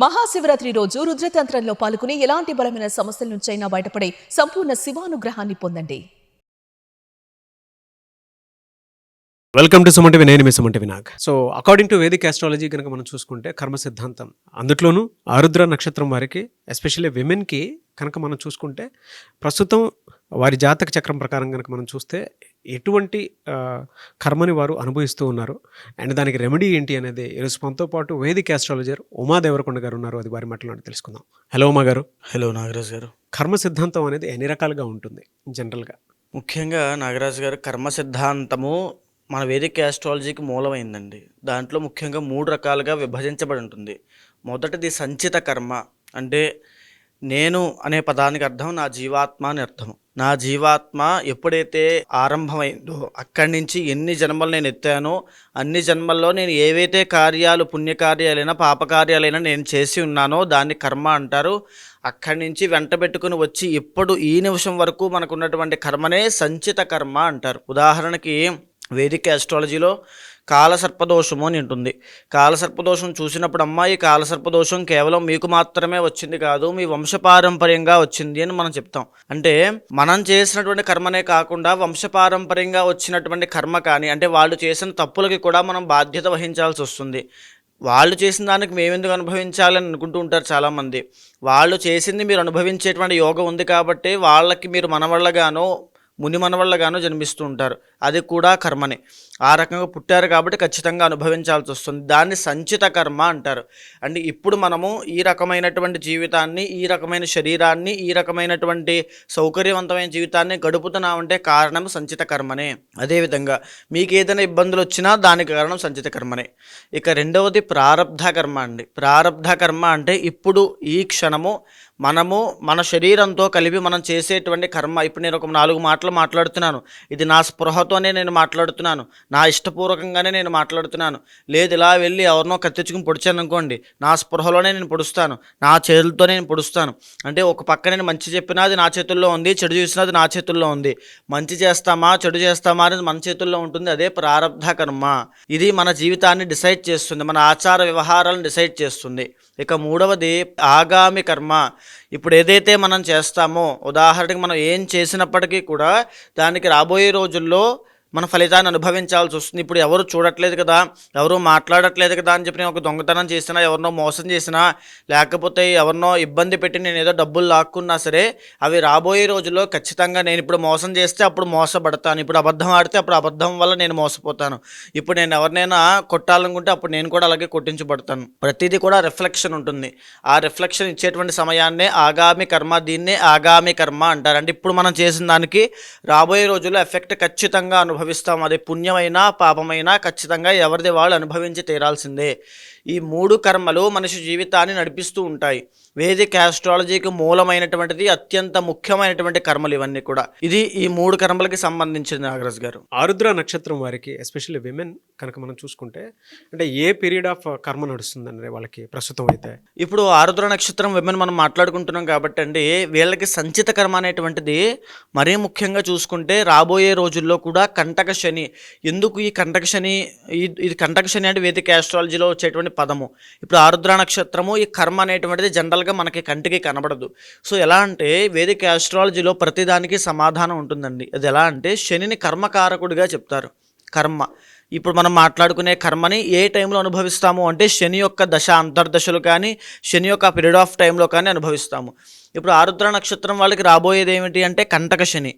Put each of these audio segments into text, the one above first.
మహాశివరాత్రి రోజు రుద్రతంత్రంలో పాల్గొని ఎలాంటి బలమైన సమస్యల నుంచైనా బయటపడే సంపూర్ణ శివానుగ్రహాన్ని పొందండి. వెల్కమ్ టు సుమంటివి, నేను మీ సుమంటి వినాగ్. So according to Vedic astrology కనుక మనం చూసుకుంటే కర్మ సిద్ధాంతం, అందులోనూ ఆరుద్ర నక్షత్రం వారికి, ఎస్పెషల్లీ విమెన్కి కనుక మనం చూసుకుంటే ప్రస్తుతం వారి జాతక చక్రం ప్రకారం కనుక మనం చూస్తే ఎటువంటి కర్మని వారు అనుభవిస్తూ ఉన్నారు అండ్ దానికి రెమెడీ ఏంటి అనేది ఈరోజు మనతో పాటు వేదిక్ ఆస్ట్రాలజర్ ఉమా దేవరకొండ గారు ఉన్నారు. అది వారి మాటలో తెలుసుకుందాం. హలో ఉమా గారు. హలో నాగరాజు గారు. కర్మ సిద్ధాంతం అనేది ఎన్ని రకాలుగా ఉంటుంది జనరల్గా? ముఖ్యంగా నాగరాజు గారు, కర్మ సిద్ధాంతము మన వేదిక ఆస్ట్రాలజీకి మూలమైందండి. దాంట్లో ముఖ్యంగా 3 రకాలుగా విభజించబడి ఉంటుంది. మొదటిది సంచిత కర్మ. అంటే నేను అనే పదానికి అర్థం నా జీవాత్మ అని అర్థం. నా జీవాత్మ ఎప్పుడైతే ఆరంభమైందో అక్కడి నుంచి ఎన్ని జన్మలు నేను ఎత్తానో అన్ని జన్మల్లో నేను ఏవైతే కార్యాలు, పుణ్యకార్యాలైనా పాపకార్యాలైనా నేను చేసి ఉన్నానో దాన్ని కర్మ అంటారు. అక్కడి నుంచి వెంట పెట్టుకుని వచ్చి ఇప్పుడు ఈ నిమిషం వరకు మనకున్నటువంటి కర్మనే సంచిత కర్మ అంటారు. ఉదాహరణకి వేదిక ఆస్ట్రాలజీలో కాలసర్పదోషము అని ఉంటుంది. కాలసర్పదోషం చూసినప్పుడు అమ్మాయి కాలసర్పదోషం కేవలం మీకు మాత్రమే వచ్చింది కాదు, మీ వంశపారంపర్యంగా వచ్చింది అని మనం చెప్తాం. అంటే మనం చేసినటువంటి కర్మనే కాకుండా వంశపారంపర్యంగా వచ్చినటువంటి కర్మ కానీ, అంటే వాళ్ళు చేసిన తప్పులకి కూడా మనం బాధ్యత వహించాల్సి వస్తుంది. వాళ్ళు చేసిన దానికి మేమెందుకు అనుభవించాలని అనుకుంటూ ఉంటారు చాలామంది. వాళ్ళు చేసింది మీరు అనుభవించేటువంటి యోగం ఉంది కాబట్టి వాళ్ళకి మీరు మనవళ్ళగానో ముని మనవళ్ళగానో జన్మిస్తూ ఉంటారు. అది కూడా కర్మనే. ఆ రకంగా పుట్టారు కాబట్టి ఖచ్చితంగా అనుభవించాల్సి వస్తుంది. దాన్ని సంచిత కర్మ అంటారు. అంటే ఇప్పుడు మనము ఈ రకమైనటువంటి జీవితాన్ని, ఈ రకమైన శరీరాన్ని, ఈ రకమైనటువంటి సౌకర్యవంతమైన జీవితాన్ని గడుపుతున్నామంటే కారణం సంచిత కర్మనే. అదేవిధంగా మీకు ఏదైనా ఇబ్బందులు వచ్చినా దానికి కారణం సంచిత కర్మనే. ఇక రెండవది ప్రారబ్ధ కర్మ అండి. ప్రారబ్ధ కర్మ అంటే ఇప్పుడు ఈ క్షణము మనము మన శరీరంతో కలిపి మనం చేసేటువంటి కర్మ. ఇప్పుడు నేను ఒక 4 మాటలు మాట్లాడుతున్నాను, ఇది నా స్పృహతోనే నేను మాట్లాడుతున్నాను, నా ఇష్టపూర్వకంగానే నేను మాట్లాడుతున్నాను. లేదు ఇలా వెళ్ళి ఎవరినో కత్తించుకుని పొడిచాను అనుకోండి, నా స్పృహలోనే నేను పొడుస్తాను, నా చేతులతోనే నేను పొడుస్తాను. అంటే ఒక పక్క నేను మంచి చెప్పినా అది నా చేతుల్లో ఉంది, చెడు చూసినా అది నా చేతుల్లో ఉంది. మంచి చేస్తామా చెడు చేస్తామా అనేది మన చేతుల్లో ఉంటుంది. అదే ప్రారబ్ధ కర్మ. ఇది మన జీవితాన్ని డిసైడ్ చేస్తుంది, మన ఆచార వ్యవహారాలను డిసైడ్ చేస్తుంది. ఇక మూడవది ఆగామి కర్మ. ఇప్పుడు ఏదైతే మనం చేస్తామో, ఉదాహరణకి మనం ఏం చేసినప్పటికీ కూడా దానికి రాబోయే రోజుల్లో మన ఫలితాన్ని అనుభవించాల్సి వస్తుంది. ఇప్పుడు ఎవరు చూడట్లేదు కదా, ఎవరు మాట్లాడట్లేదు కదా అని చెప్పి నేను ఒక దొంగతనం చేసినా, ఎవరినో మోసం చేసినా, లేకపోతే ఎవరినో ఇబ్బంది పెట్టి నేను ఏదో డబ్బులు లాక్కున్నా సరే, అవి రాబోయే రోజుల్లో ఖచ్చితంగా నేను ఇప్పుడు మోసం చేస్తే అప్పుడు మోసపడతాను, ఇప్పుడు అబద్ధం ఆడితే అప్పుడు అబద్ధం వల్ల నేను మోసపోతాను, ఇప్పుడు నేను ఎవరినైనా కొట్టాలనుకుంటే అప్పుడు నేను కూడా అలాగే కొట్టించబడతాను. ప్రతిదీ కూడా రిఫ్లెక్షన్ ఉంటుంది. ఆ రిఫ్లెక్షన్ ఇచ్చేటువంటి సమయాన్నే ఆగామి కర్మ. దీన్నే ఆగామి కర్మ అంటారు. అంటే ఇప్పుడు మనం చేసిన దానికి రాబోయే రోజుల్లో ఎఫెక్ట్ ఖచ్చితంగా అనుభవిస్తాం. అది పుణ్యమైనా పాపమైనా ఖచ్చితంగా ఎవరిది వాళ్ళు అనుభవించి తీరాల్సిందే. ఈ 3 కర్మలు మనిషి జీవితాన్ని నడిపిస్తూ ఉంటాయి. వేదిక ఆస్ట్రాలజీకి మూలమైనటువంటిది, అత్యంత ముఖ్యమైనటువంటి కర్మలు ఇవన్నీ కూడా. ఇది ఈ 3 కర్మలకి సంబంధించింది నాగరాజ్ గారు. ఆరుద్ర నక్షత్రం వారికి, ఎస్పెషల్లీ విమెన్ కనుక మనం చూసుకుంటే అంటే ఏ పీరియడ్ ఆఫ్ కర్మ నడుస్తుందండి వాళ్ళకి ప్రస్తుతం అయితే? ఇప్పుడు ఆరుద్ర నక్షత్రం విమెన్ మనం మాట్లాడుకుంటున్నాం కాబట్టి అండి, వీళ్ళకి సంచిత కర్మ అనేటువంటిది మరీ ముఖ్యంగా చూసుకుంటే రాబోయే రోజుల్లో కూడా కంటక శని. ఎందుకు ఈ కంటక శని? ఇది కంటక శని అంటే వేదిక ఆస్ట్రాలజీలో వచ్చేటువంటి పదము. ఇప్పుడు ఆరుద్ర నక్షత్రము, ఈ కర్మ అనేటువంటిది జనరల్గా మనకి కంటికి కనబడదు. సో ఎలా అంటే వేదిక ఆస్ట్రాలజీలో ప్రతిదానికి సమాధానం ఉంటుందండి. అది ఎలా అంటే శనిని కర్మకారకుడిగా చెప్తారు. కర్మ ఇప్పుడు మనం మాట్లాడుకునే కర్మని ఏ టైంలో అనుభవిస్తాము అంటే శని యొక్క దశ అంతర్దశలు కానీ, శని యొక్క పీరియడ్ ఆఫ్ టైంలో కానీ అనుభవిస్తాము. ఇప్పుడు ఆరుద్ర నక్షత్రం వాళ్ళకి రాబోయేది ఏమిటి అంటే కంటక శని.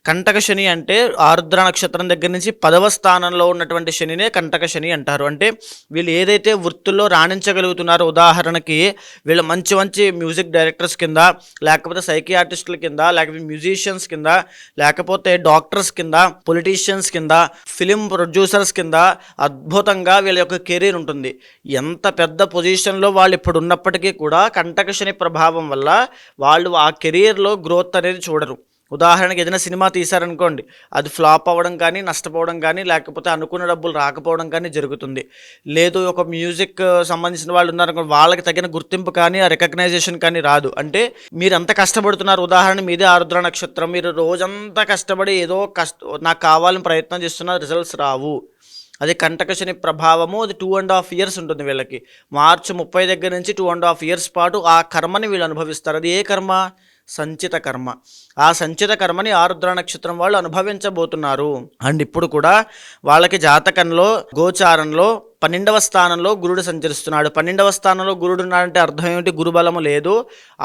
కంటక శని అంటే ఆరుద్ర నక్షత్రం దగ్గర నుంచి 10వ స్థానంలో ఉన్నటువంటి శనినే కంటక శని అంటారు. అంటే వీళ్ళు ఏదైతే వృత్తుల్లో రాణించగలుగుతున్నారో, ఉదాహరణకి వీళ్ళు మంచి మంచి మ్యూజిక్ డైరెక్టర్స్ కింద, లేకపోతే సైకియాట్రిస్టుల కింద, లేకపోతే మ్యూజిషియన్స్ కింద, లేకపోతే డాక్టర్స్ కింద, పొలిటీషియన్స్ కింద, ఫిలిం ప్రొడ్యూసర్స్ కింద అద్భుతంగా వీళ్ళ యొక్క కెరీర్ ఉంటుంది. ఎంత పెద్ద పొజిషన్లో వాళ్ళు ఇప్పుడు ఉన్నప్పటికీ కూడా కంటక శని ప్రభావం వల్ల వాళ్ళు ఆ కెరీర్లో గ్రోత్ అనేది చూడరు. ఉదాహరణకి ఏదైనా సినిమా తీశారనుకోండి, అది ఫ్లాప్ అవ్వడం కానీ, నష్టపోవడం కానీ, లేకపోతే అనుకున్న డబ్బులు రాకపోవడం కానీ జరుగుతుంది. లేదు ఒక మ్యూజిక్ సంబంధించిన వాళ్ళు ఉన్నారనుకోండి, వాళ్ళకి తగిన గుర్తింపు కానీ, ఆ రికగ్నైజేషన్ కానీ రాదు. అంటే మీరు ఎంత కష్టపడుతున్నారు, ఉదాహరణ మీదే ఆరుద్ర నక్షత్రం, మీరు రోజంతా కష్టపడి ఏదో నాకు కావాలని ప్రయత్నం చేస్తున్న రిజల్ట్స్ రావు. అది కంటక శని ప్రభావము. అది 2.5 years ఉంటుంది వీళ్ళకి. మార్చి 30 దగ్గర నుంచి 2.5 years పాటు ఆ కర్మని వీళ్ళు అనుభవిస్తారు. అది ఏ కర్మ? సంచిత కర్మ. ఆ సంచిత కర్మని ఆరుద్ర నక్షత్రం వాళ్ళు అనుభవించబోతున్నారు. అండ్ ఇప్పుడు కూడా వాళ్ళకి జాతకంలో గోచారంలో 12వ స్థానంలో గురుడు సంచరిస్తున్నాడు. 12వ స్థానంలో గురుడు ఉన్నాడంటే అర్థం ఏమిటి? గురుబలము లేదు,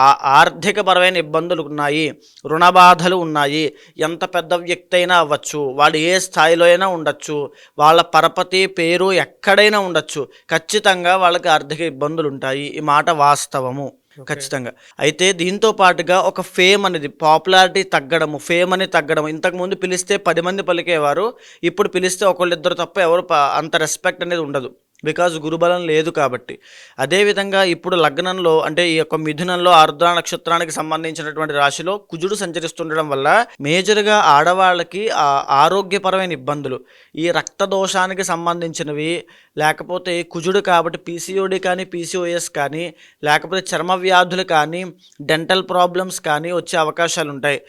ఆ ఆర్థికపరమైన ఇబ్బందులు ఉన్నాయి, రుణబాధలు ఉన్నాయి. ఎంత పెద్ద వ్యక్తి అయినా అవ్వచ్చు, వాళ్ళు ఏ స్థాయిలో అయినా ఉండొచ్చు, వాళ్ళ పరపతి పేరు ఎక్కడైనా ఉండొచ్చు, ఖచ్చితంగా వాళ్ళకి ఆర్థిక ఇబ్బందులు ఉంటాయి. ఈ మాట వాస్తవము ఖచ్చితంగా. అయితే దీంతో పాటుగా ఒక ఫేమ్ అనేది, పాపులారిటీ తగ్గడము, ఫేమ్ అనేది తగ్గడము. ఇంతకుముందు పిలిస్తే 10 మంది పలికేవారు, ఇప్పుడు పిలిస్తే ఒకళ్ళిద్దరు తప్ప ఎవరు అంత రెస్పెక్ట్ అనేది ఉండదు, బికాజ్ గురుబలం లేదు కాబట్టి. అదేవిధంగా ఇప్పుడు లగ్నంలో అంటే ఈ యొక్క మిథునంలో ఆరుద్ర నక్షత్రానికి సంబంధించినటువంటి రాశిలో కుజుడు సంచరిస్తుండడం వల్ల మేజర్గా ఆడవాళ్ళకి ఆరోగ్యపరమైన ఇబ్బందులు, ఈ రక్త దోషానికి సంబంధించినవి, లేకపోతే కుజుడు కాబట్టి పీసీఓడి కానీ పీసీఓఎస్ కానీ, లేకపోతే చర్మ వ్యాధులు కానీ, డెంటల్ ప్రాబ్లమ్స్ కానీ వచ్చే అవకాశాలు ఉంటాయి.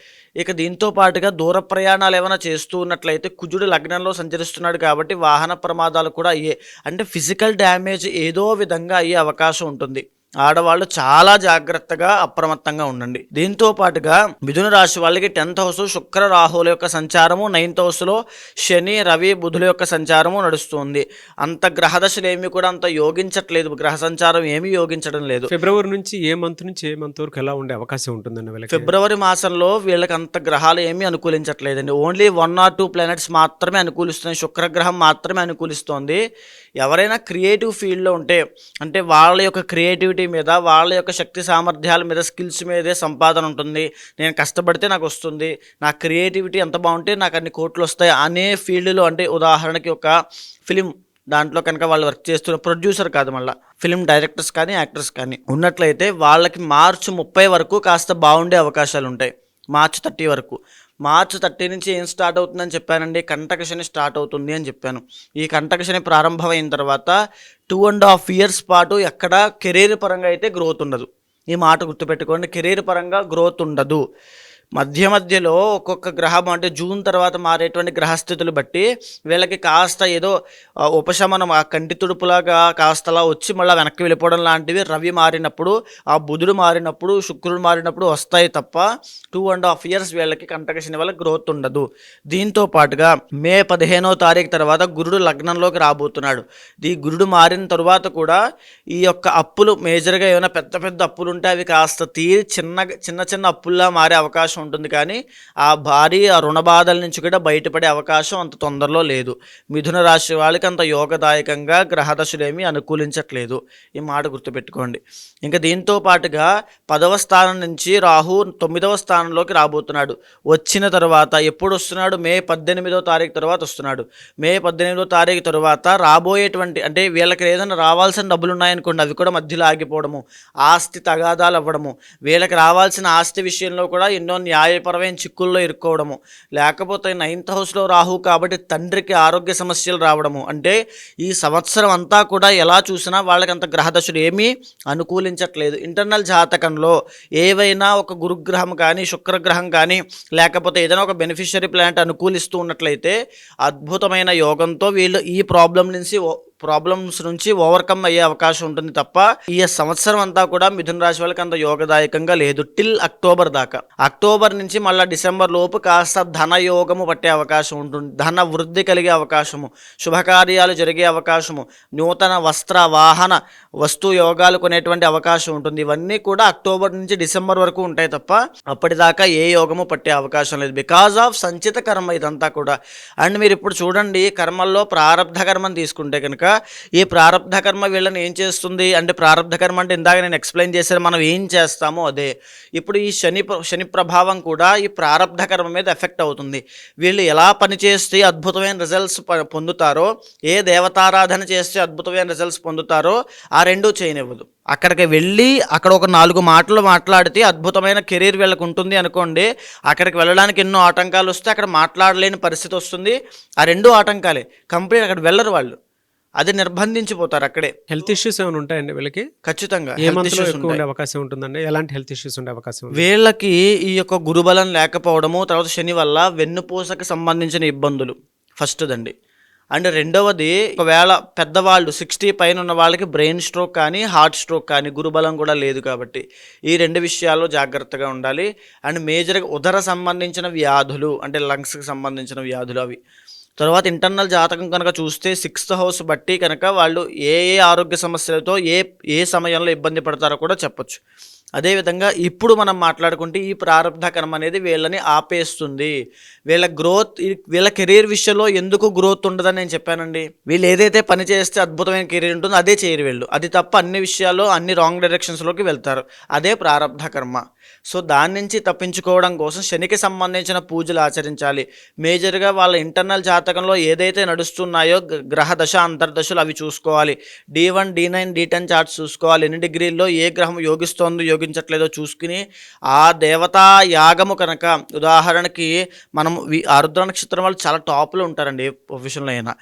ఇక దీంతో పాటుగా దూర ప్రయాణాలు ఏమైనా చేస్తూ ఉన్నట్లయితే కుజుడు లగ్నంలో సంచరిస్తున్నాడు కాబట్టి వాహన ప్రమాదాలు కూడా అయ్యే, అంటే ఫిజికల్ డ్యామేజ్ ఏదో విధంగా అయ్యే అవకాశం ఉంటుంది. ఆడవాళ్ళు చాలా జాగ్రత్తగా అప్రమత్తంగా ఉండండి. దీంతో పాటుగా మిథున రాశి వాళ్ళకి 10th house శుక్ర రాహుల యొక్క సంచారము, 9th house శని రవి బుధుల యొక్క సంచారము నడుస్తుంది. అంత గ్రహదశలు ఏమి కూడా అంత యోగించట్లేదు, గ్రహ సంచారం ఏమీ యోగించడం లేదు. ఫిబ్రవరి నుంచి ఏ మంత్ వరకు ఎలా ఉండే అవకాశం ఉంటుందండి వీళ్ళకి? ఫిబ్రవరి మాసంలో వీళ్ళకి అంత గ్రహాలు ఏమీ అనుకూలించట్లేదండి. ఓన్లీ 1 or 2 planets మాత్రమే అనుకూలిస్తున్నాయి. శుక్రగ్రహం మాత్రమే అనుకూలిస్తోంది. ఎవరైనా క్రియేటివ్ ఫీల్డ్లో ఉంటే, అంటే వాళ్ళ యొక్క క్రియేటివిటీ మీద, వాళ్ళ యొక్క శక్తి సామర్థ్యాల మీద, స్కిల్స్ మీదే సంపాదన ఉంటుంది. నేను కష్టపడితే నాకు వస్తుంది, నా క్రియేటివిటీ ఎంత బాగుంటే నాకు అన్ని కోట్లు వస్తాయి అనే ఫీల్డ్లో, అంటే ఉదాహరణకి ఒక ఫిలిం దాంట్లో కనుక వాళ్ళు వర్క్ చేస్తున్న ప్రొడ్యూసర్ కాదు, మళ్ళీ ఫిల్మ్ డైరెక్టర్స్ కానీ యాక్టర్స్ కానీ ఉన్నట్లయితే వాళ్ళకి మార్చి 30 వరకు కాస్త బాగుండే అవకాశాలు ఉంటాయి. మార్చి 30 వరకు. మార్చి 30 నుంచి ఏం స్టార్ట్ అవుతుందని చెప్పానండి? కంటక శని స్టార్ట్ అవుతుంది అని చెప్పాను. ఈ కంటక శని ప్రారంభమైన తర్వాత 2.5 years పాటు ఎక్కడ కెరీర్ పరంగా అయితే గ్రోత్ ఉండదు. ఈ మాట గుర్తుపెట్టుకోండి, కెరీర్ పరంగా గ్రోత్ ఉండదు. మధ్యలో ఒక్కొక్క గ్రహం, అంటే జూన్ తర్వాత మారేటువంటి గ్రహస్థితులు బట్టి వీళ్ళకి కాస్త ఏదో ఉపశమనం, ఆ కంటి తుడుపులాగా కాస్తలా వచ్చి మళ్ళీ వెనక్కి వెళ్ళిపోవడం లాంటివి రవి మారినప్పుడు, ఆ బుధుడు మారినప్పుడు, శుక్రుడు మారినప్పుడు వస్తాయి తప్ప 2.5 years వీళ్ళకి కంటక శని వల్ల గ్రోత్ ఉండదు. దీంతో పాటుగా మే 15వ తారీఖు తర్వాత గురుడు లగ్నంలోకి రాబోతున్నాడు. ఈ గురుడు మారిన తర్వాత కూడా ఈ యొక్క అప్పులు, మేజర్గా ఏమైనా పెద్ద పెద్ద అప్పులు ఉంటే అవి కాస్త తీరి చిన్న చిన్న అప్పుల్లా మారే అవకాశం ఉంటుంది. కానీ ఆ భారీ రుణ బాధల నుంచి కూడా బయటపడే అవకాశం అంత తొందరలో లేదు. మిథున రాశి వాళ్ళకి అంత యోగదాయకంగా గ్రహదశలు ఏమీ అనుకూలించట్లేదు. ఈ మాట గుర్తుపెట్టుకోండి. ఇంకా దీంతో పాటుగా 10వ స్థానం నుంచి రాహు 9వ స్థానంలోకి రాబోతున్నాడు. వచ్చిన తర్వాత ఎప్పుడు వస్తున్నాడు? మే 18వ తారీఖు తర్వాత వస్తున్నాడు. మే 18వ తారీఖు తర్వాత రాబోయేటువంటి, అంటే వీళ్ళకి ఏదైనా రావాల్సిన డబ్బులు ఉన్నాయనుకోండి, అవి కూడా మధ్యలో ఆగిపోవడము, ఆస్తి తగాదాలు అవ్వడము, వీళ్ళకి రావాల్సిన ఆస్తి విషయంలో కూడా ఎన్నో న్యాయపరమైన చిక్కుల్లో ఇరుక్కోవడము, లేకపోతే 9th house రాహు కాబట్టి తండ్రికి ఆరోగ్య సమస్యలు రావడము. అంటే ఈ సంవత్సరం అంతా కూడా ఎలా చూసినా వాళ్ళకి అంత గ్రహదశలు ఏమీ అనుకూలించట్లేదు. ఇంటర్నల్ జాతకంలో ఏవైనా ఒక గురుగ్రహం కానీ, శుక్రగ్రహం కానీ, లేకపోతే ఏదైనా ఒక బెనిఫిషియరీ ప్లానెట్ అనుకూలిస్తూ ఉన్నట్లయితే అద్భుతమైన యోగంతో వీళ్ళు ఈ ప్రాబ్లమ్స్ నుంచి ఓవర్కమ్ అయ్యే అవకాశం ఉంటుంది తప్ప ఈ సంవత్సరం అంతా కూడా మిథున రాశి వాళ్ళకి అంత యోగదాయకంగా లేదు. టిల్ అక్టోబర్ దాకా. అక్టోబర్ నుంచి మళ్ళీ డిసెంబర్ లోపు కాస్త ధన యోగము పట్టే అవకాశం ఉంటుంది, ధన వృద్ధి కలిగే అవకాశము, శుభకార్యాలు జరిగే అవకాశము, నూతన వస్త్ర వాహన వస్తు యోగాలు కొనేటువంటి అవకాశం ఉంటుంది. ఇవన్నీ కూడా అక్టోబర్ నుంచి డిసెంబర్ వరకు ఉంటాయి తప్ప అప్పటిదాకా ఏ యోగము పట్టే అవకాశం లేదు, బికాజ్ ఆఫ్ సంచిత కర్మ ఇదంతా కూడా. అండ్ మీరు ఇప్పుడు చూడండి, కర్మల్లో ప్రారబ్ధ కర్మను తీసుకుంటే కనుక ఈ ప్రారబ్ధ కర్మ వీళ్ళని ఏం చేస్తుంది అంటే, ప్రారబ్ధ కర్మ అంటే ఇందాక నేను ఎక్స్ప్లెయిన్ చేశాను, మనం ఏం చేస్తామో అదే. ఇప్పుడు ఈ శని ప్రభావం కూడా ఈ ప్రారబ్ధ కర్మ మీద ఎఫెక్ట్ అవుతుంది. వీళ్ళు ఎలా పనిచేస్తే అద్భుతమైన రిజల్ట్స్ పొందుతారో, ఏ దేవతారాధన చేస్తే అద్భుతమైన రిజల్ట్స్ పొందుతారో ఆ రెండూ చేయనివ్వదు. అక్కడికి వెళ్ళి అక్కడ ఒక 4 మాటలు మాట్లాడితే అద్భుతమైన కెరీర్ వీళ్ళకు ఉంటుంది అనుకోండి, అక్కడికి వెళ్ళడానికి ఎన్నో ఆటంకాలు వస్తే అక్కడ మాట్లాడలేని పరిస్థితి వస్తుంది. ఆ 2 ఆటంకాలే, కంప్లీట్ అక్కడ వెళ్ళరు వాళ్ళు, అది నిర్బంధించిపోతారు అక్కడే. హెల్త్ ఇష్యూస్ ఏమైనా ఉంటాయండి వీళ్ళకి? ఖచ్చితంగా ఏ మంత్లో ఎక్కువ ఉండే అవకాశం ఉంటుందండి? ఎలాంటి హెల్త్ ఇష్యూస్ ఉండే అవకాశం ఉంది? వీళ్ళకి ఈ యొక్క గురుబలం లేకపోవడము, తర్వాత శని వల్ల వెన్నుపూసకి సంబంధించిన ఇబ్బందులు ఫస్ట్ దండి. అండ్ రెండవది, ఒకవేళ పెద్దవాళ్ళు 60 పైన ఉన్న వాళ్ళకి బ్రెయిన్ స్ట్రోక్ కానీ హార్ట్ స్ట్రోక్ కానీ గురుబలం కూడా లేదు కాబట్టి ఈ 2 విషయాల్లో జాగ్రత్తగా ఉండాలి. అండ్ మేజర్గా ఉదర సంబంధించిన వ్యాధులు అంటే లంగ్స్కి సంబంధించిన వ్యాధులు అవి. తర్వాత ఇంటర్నల్ జాతకం కనుక చూస్తే 6th హౌస్ బట్టి కనుక వాళ్ళు ఏ ఏ ఆరోగ్య సమస్యలతో ఏ సమయంలో ఇబ్బంది పడతారో కూడా చెప్పొచ్చు. అదేవిధంగా ఇప్పుడు మనం మాట్లాడుకుంటే ఈ ప్రారంభ కర్మ అనేది వీళ్ళని ఆపేస్తుంది. వీళ్ళ గ్రోత్, వీళ్ళ కెరీర్ విషయంలో ఎందుకు గ్రోత్ ఉండదని నేను చెప్పానండి. వీళ్ళు ఏదైతే పని చేస్తే అద్భుతమైన కెరీర్ ఉంటుందో అదే చేయరు వీళ్ళు. అది తప్ప అన్ని విషయాల్లో అన్ని రాంగ్ డైరెక్షన్స్లోకి వెళ్తారు. అదే ప్రారంభ కర్మ. సో దాని నుంచి తప్పించుకోవడం కోసం శనికి సంబంధించిన పూజలు ఆచరించాలి. మేజర్గా వాళ్ళ ఇంటర్నల్ జాతకంలో ఏదైతే నడుస్తున్నాయో గ్రహ దశ అంతర్దశలు అవి చూసుకోవాలి. D1, D9, D10 చార్ట్స్ చూసుకోవాలి. ఎన్ని డిగ్రీల్లో ఏ గ్రహం యోగిస్తోందో యోగించట్లేదో చూసుకుని ఆ దేవతా యాగము కనుక, ఉదాహరణకి మనం ఆరుద్ర నక్షత్రం వాళ్ళు చాలా టాప్లో ఉంటారండి ఏ ప్రొఫెషన్లో అయినా.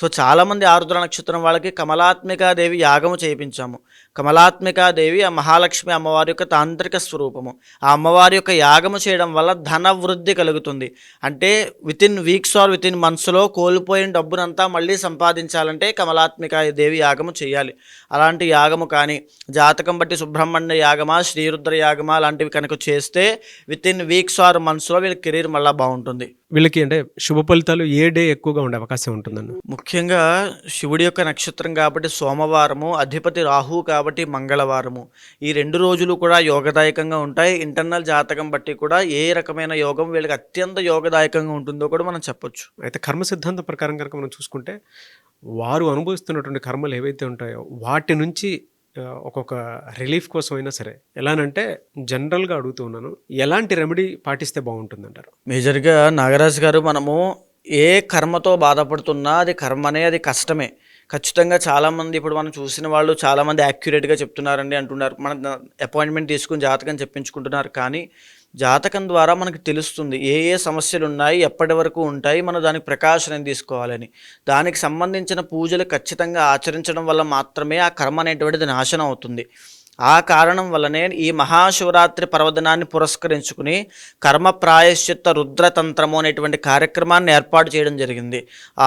సో చాలామంది ఆరుద్ర నక్షత్రం వాళ్ళకి కమలాత్మికాదేవి యాగము చేయించాము. కమలాత్మికాదేవి ఆ మహాలక్ష్మి అమ్మవారి యొక్క తాంత్రిక స్వరూపము. ఆ అమ్మవారి యొక్క యాగము చేయడం వల్ల ధన వృద్ధి కలుగుతుంది. అంటే వితిన్ వీక్స్ ఆర్ వితిన్ మంత్స్లో కోల్పోయిన డబ్బునంతా మళ్ళీ సంపాదించాలంటే కమలాత్మికాదేవి యాగము చేయాలి. అలాంటి యాగము కానీ జాతకం బట్టి సుబ్రహ్మణ్య యాగమా, శ్రీరుద్ర యాగమా లాంటివి కనుక చేస్తే వితిన్ వీక్స్ ఆర్ మంత్స్లో వీళ్ళ కెరీర్ మళ్ళీ బాగుంటుంది. వీళ్ళకి అంటే శుభ ఫలితాలు ఏ డే ఎక్కువగా ఉండే అవకాశం ఉంటుందన్న? ముఖ్యంగా శివుడి యొక్క నక్షత్రం కాబట్టి సోమవారము, అధిపతి రాహు కాబట్టి మంగళవారము, ఈ 2 రోజులు కూడా యోగదాయకంగా ఉంటాయి. ఇంటర్నల్ జాతకం బట్టి కూడా ఏ రకమైన యోగం వీళ్ళకి అత్యంత యోగదాయకంగా ఉంటుందో కూడా మనం చెప్పొచ్చు. అయితే కర్మ సిద్ధాంతం ప్రకారం కనుక మనం చూసుకుంటే వారు అనుభవిస్తున్నటువంటి కర్మలు ఏవైతే ఉంటాయో వాటి నుంచి ఒక్కొక్క రిలీఫ్ కోసం అయినా సరే, ఎలానంటే జనరల్గా అడుగుతూ ఉన్నాను, ఎలాంటి రెమెడీ పాటిస్తే బాగుంటుందంటారు? మేజర్గా నాగరాజు గారు, మనము ఏ కర్మతో బాధపడుతున్నా అది కర్మనే, అది కష్టమే. ఖచ్చితంగా చాలామంది ఇప్పుడు మనం చూసిన వాళ్ళు చాలామంది యాక్యురేట్గా చెప్తున్నారండి అంటున్నారు. మన అపాయింట్మెంట్ తీసుకుని జాతకం చెప్పించుకుంటున్నారు. కానీ జాతకం ద్వారా మనకు తెలుస్తుంది ఏ ఏ సమస్యలు ఉన్నాయి, ఎప్పటి వరకు ఉంటాయి, మనం దానికి ప్రికాషన్ తీసుకోవాలని. దానికి సంబంధించిన పూజలు ఖచ్చితంగా ఆచరించడం వల్ల మాత్రమే ఆ కర్మ అనేటువంటిది నాశనం అవుతుంది. ఆ కారణం వల్లనే ఈ మహాశివరాత్రి పర్వదినాన్ని పురస్కరించుకుని కర్మ ప్రాయశ్చిత్త రుద్రతంత్రము అనేటువంటి కార్యక్రమాన్ని ఏర్పాటు చేయడం జరిగింది.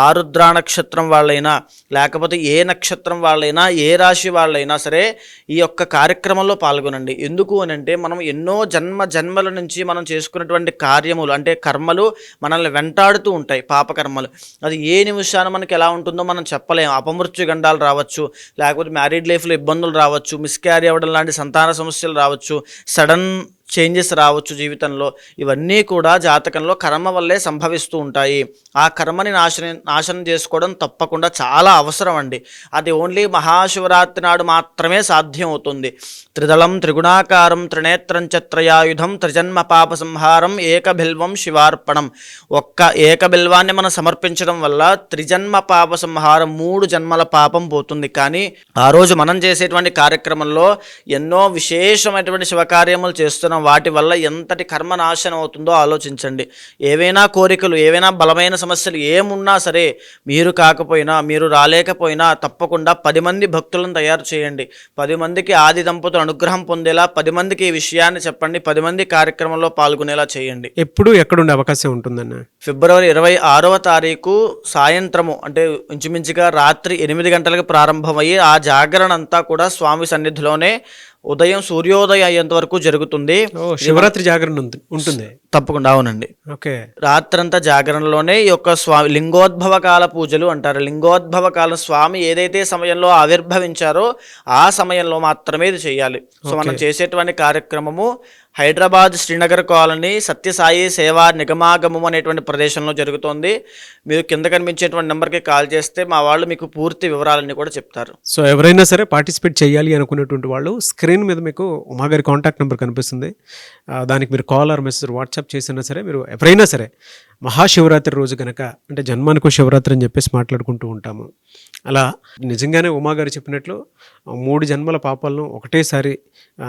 ఆరుద్ర నక్షత్రం వాళ్ళైనా లేకపోతే ఏ నక్షత్రం వాళ్ళైనా ఏ రాశి వాళ్ళైనా సరే ఈ యొక్క కార్యక్రమంలో పాల్గొనండి. ఎందుకు అని అంటే మనం ఎన్నో జన్మల నుంచి మనం చేసుకున్నటువంటి కార్యములు అంటే కర్మలు మనల్ని వెంటాడుతూ ఉంటాయి, పాపకర్మలు. అది ఏ నిమిషాన మనకి ఎలా ఉంటుందో మనం చెప్పలేము. అపమృత్యు గండాలు రావచ్చు, లేకపోతే మ్యారీడ్ లైఫ్లో ఇబ్బందులు రావచ్చు, మిస్క్యారీ అవ్వడం లాంటి సంతాన సమస్యలు రావచ్చు, సడన్ చేంజెస్ రావచ్చు జీవితంలో. ఇవన్నీ కూడా జాతకంలో కర్మ వల్లే సంభవిస్తూ ఉంటాయి. ఆ కర్మని నాశనం చేసుకోవడం తప్పకుండా చాలా అవసరం అండి. అది ఓన్లీ మహాశివరాత్రి నాడు మాత్రమే సాధ్యం అవుతుంది. త్రిదళం త్రిగుణాకారం త్రినేత్రం చ త్రయాయుధం త్రిజన్మ పాప సంహారం ఏకబిల్వం శివార్పణం. ఒక్క ఏకబిల్వాన్ని మనం సమర్పించడం వల్ల త్రిజన్మ పాప సంహారం, 3 జన్మల పాపం పోతుంది. కానీ ఆ రోజు మనం చేసేటువంటి కార్యక్రమంలో ఎన్నో విశేషమైనటువంటి శివకార్యములు చేస్తున్నాం. వాటి వల్ల ఎంతటి కర్మ నాశనం అవుతుందో ఆలోచించండి. ఏవైనా కోరికలు, ఏవైనా బలమైన సమస్యలు ఏమున్నా సరే, మీరు కాకపోయినా, మీరు రాలేకపోయినా తప్పకుండా 10 మంది భక్తులను తయారు చేయండి. 10 మందికి ఆది దంపతులు అనుగ్రహం పొందేలా 10 మందికి ఈ విషయాన్ని చెప్పండి. 10 మంది కార్యక్రమంలో పాల్గొనేలా చేయండి. ఎప్పుడు ఎక్కడుండే అవకాశం ఉంటుందన్న? ఫిబ్రవరి 26వ తారీఖు సాయంత్రము అంటే ఇంచుమించుగా రాత్రి 8 గంటలకు ప్రారంభమయ్యి ఆ జాగరణ అంతా కూడా స్వామి సన్నిధిలోనే ఉదయం సూర్యోదయం అయ్యేంత వరకు జరుగుతుంది. శివరాత్రి జాగరణ ఉంటుంది తప్పకుండా. అవునండి. ఓకే. రాత్రంతా జాగరణలోనే ఈ యొక్క స్వామి లింగోద్భవ కాల పూజలు అంటారు. లింగోద్భవ కాలం స్వామి ఏదైతే సమయంలో ఆవిర్భవించారో ఆ సమయంలో మాత్రమే ఇది చేయాలి. సో మనం చేసేటువంటి కార్యక్రమము హైదరాబాద్ శ్రీనగర్ కాలనీ సత్యసాయి సేవా నిగమాగమం అనేటువంటి ప్రదేశంలో జరుగుతోంది. మీరు కింద కనిపించేటువంటి నెంబర్కి కాల్ చేస్తే మా వాళ్ళు మీకు పూర్తి వివరాలన్నీ కూడా చెప్తారు. సో ఎవరైనా సరే పార్టిసిపేట్ చేయాలి అనుకునేటువంటి వాళ్ళు స్క్రీన్ మీద మీకు ఉమాగారి కాంటాక్ట్ నెంబర్ కనిపిస్తుంది. దానికి మీరు కాల్ ఆర్ మెసేజ్ వాట్సాప్ చేసినా సరే, మీరు ఎవరైనా సరే మహాశివరాత్రి రోజు కనుక, అంటే జన్మానికి శివరాత్రి అని చెప్పేసి మాట్లాడుకుంటూ ఉంటాము. అలా నిజంగానే ఉమాగారు చెప్పినట్లు 3 జన్మల పాపాలను ఒకటేసారి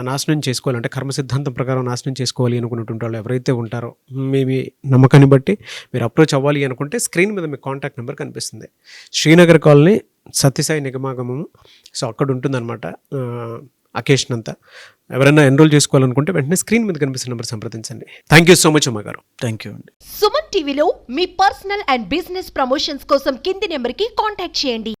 నాశనం చేసుకోవాలి, అంటే కర్మ సిద్ధాంతం ప్రకారం నాశనం చేసుకోవాలి అనుకున్నటువంటి వాళ్ళు ఎవరైతే ఉంటారో, మీ నమ్మకాన్ని బట్టి మీరు అప్రోచ్ అవ్వాలి అనుకుంటే స్క్రీన్ మీద మీకు కాంటాక్ట్ నెంబర్ కనిపిస్తుంది. శ్రీనగర్ కాలనీ సత్యసాయి నిగమాగమము. సో అక్కడ ఉంటుందన్నమాట అకేషన్ అంతా. ఎవరైనా ఎన్రోల్ చేసుకోవాలనుకుంటే వెంటనే స్క్రీన్ మీద కనిపిస్తున్న నెంబర్ సంప్రదించండి. థ్యాంక్ యూ సో మచ్ అమ్మ గారు. థ్యాంక్ యూ అండి. సుమన్ టీవీలో మీ పర్సనల్ అండ్ బిజినెస్ ప్రమోషన్స్ కోసం కింది నెంబర్కి కాంటాక్ట్ చేయండి.